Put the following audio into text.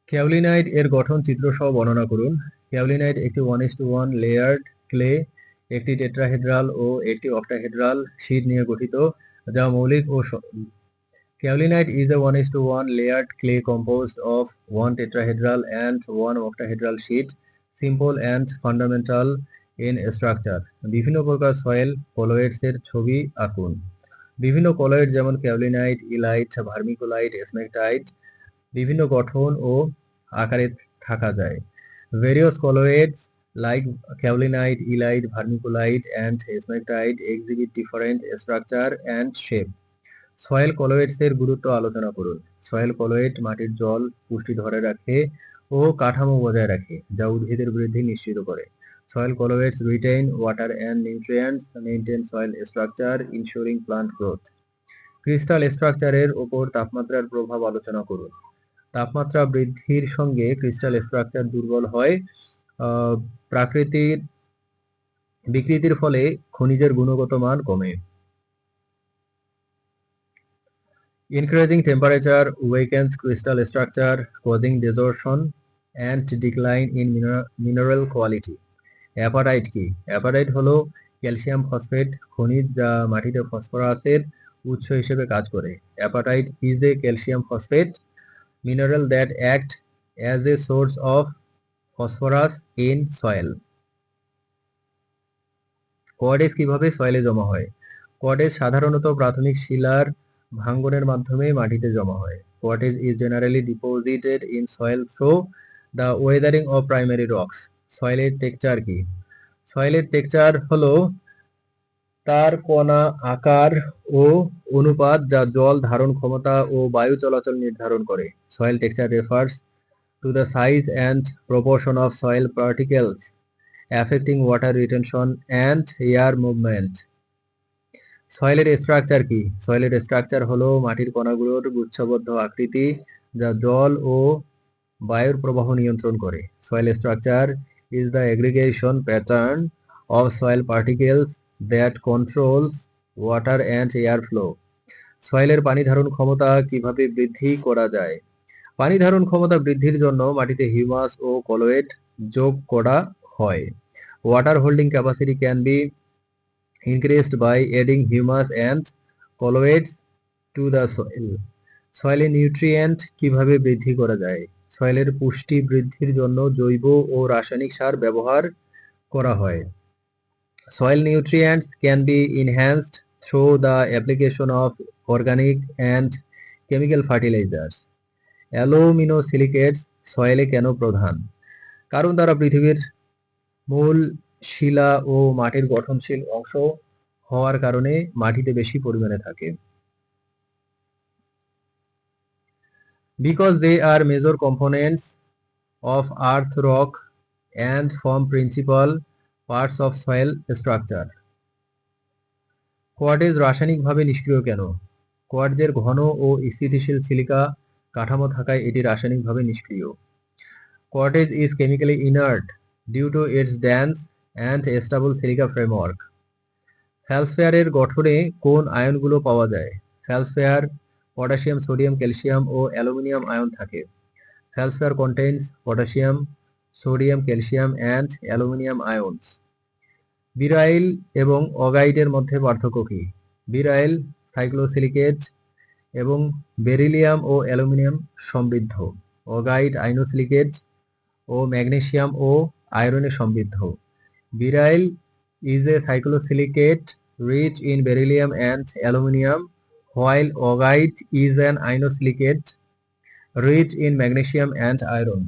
ক্যাওলিনাইট এর গঠন চিত্র সহ বর্ণনা করুন। ক্যাওলিনাইট একটি 1:1 লেয়ার্ড ক্লে, একটি টেট্রাহেড্রাল ও একটি অক্টাহেড্রাল শীট নিয়ে গঠিত, যা মৌলিক ও Kaolinite is a 1:1 layered clay composed of one tetrahedral and one octahedral sheet, simple and fundamental in structure. বিভিন্ন প্রকার সয়েল কলয়েডস এর ছবি আঁকুন। বিভিন্ন কলয়েড যেমন ক্যাওলিনাইট, ইলাইট, ভার্মিকুলাইট, স্মেকটাইট বিভিন্ন গঠন ও আকারে থাকা যায়। Various colloids like kaolinite, elite, vermiculite, and smectite exhibit different structure and shape. Soil colloids এর গুরুত্ব আলোচনা করুন। সয়েল কলয়েড মাটির জল পুষ্টি ধরে রাখে ও কাঠামো বজায় রাখে, যা উদ্ভিদের বৃদ্ধি নিশ্চিত করে। Soil colloids retain water and nutrients, maintain soil structure, ensuring plant growth. Crystal স্ট্রাকচারের উপর তাপমাত্রার প্রভাব আলোচনা করুন। তাপমাত্রা বৃদ্ধির সঙ্গে ক্রিস্টাল স্ট্রাকচার দুর্বল হয়। প্রাকৃতিক বিকৃতির ফলে খনিজের গুণগত মান কমে। Increasing temperature weakens crystal structure, causing distortion and decline in mineral quality. Appetite কি? অ্যাপাটাইট হলো ক্যালসিয়াম ফসফেট খনিজ যা মাটিতে ফসফরাসের উৎস হিসেবে কাজ করে। Appetite is a calcium phosphate mineral that act as a source of phosphorus in soil. কোয়াডেস কিভাবে সয়েলে জমা হয়? কোয়াডেস সাধারণত প্রাথমিক শিলার ভাঙ্গনের মাধ্যমে মাটিতে জমা হয়। কোয়াডেস is generally deposited in soil through the weathering of primary rocks. সয়েলের টেক্সচার কি? সয়েলের টেক্সচার হলো তার কণা আকার ও অনুপাত যা জল ধারণ ক্ষমতা ও বায়ু চলাচল নির্ধারণ করে। Soil texture refers to the size and proportion of soil particles affecting water retention and air movement. সয়েলের স্ট্রাকচার কি? সয়েলের স্ট্রাকচার হলো মাটির কণাগুলোর গুচ্ছবদ্ধ আকৃতি যা জল ও বায়ুর প্রবাহ নিয়ন্ত্রণ করে। Soil structure is the aggregation pattern of soil particles that controls water and air flow. সয়েলের পানি ধারণ ক্ষমতা কিভাবে বৃদ্ধি করা যায়? পানি ধারণ ক্ষমতা বৃদ্ধির জন্য মাটিতে হিউমাস ও কলয়েড যোগ করা হয়। Water holding capacity can be increased by adding humus and colloids to the soil. সয়েলে নিউট্রিয়েন্ট কিভাবে বৃদ্ধি করা যায়? সয়েলের পুষ্টি বৃদ্ধির জন্য জৈব ও রাসায়নিক সার ব্যবহার করা হয়। Soil nutrients can be enhanced through the application of organic and chemical fertilisers. Aluminosilicates সয়েলে কেন প্রধান? কারণ তারা পৃথিবীর মূল শিলা ও মাটির গঠনশীল অংশ হওয়ার কারণে মাটিতে বেশি পরিমাণে থাকে। Because they are major components of earth rock and form principal parts of soil structure. Quartz রাসায়নিকভাবে নিষ্ক্রিয় কেন? কোয়ার্টজের ঘন ও স্থিতিশীল সিলিকা কাঠামো থাকায় এটি রাসায়নিকভাবে নিষ্ক্রিয়। Quartz is chemically inert due to its dense and stable silica framework. ফেলসফেয়ারের গঠনে কোন আয়নগুলো পাওয়া যায়? ফেলসফেয়ার পটাশিয়াম, সোডিয়াম, ক্যালসিয়াম ও অ্যালুমিনিয়াম আয়ন থাকে। ফেলসফেয়ার contains potassium, sodium, calcium and aluminium ions. বিরাইল এবং অগাইটের মধ্যে পার্থক্য কি? বিরাইল সাইক্লোসিলিকেট এবং বেরিলিয়াম ও অ্যালুমিনিয়াম সমৃদ্ধ। অগাইট আইনোসিলিকেট ও ম্যাগনেসিয়াম ও আয়রনে সমৃদ্ধ। বিরাইল is a cyclosilicate rich in beryllium and aluminium, while augite is an inosilicate rich in magnesium and iron.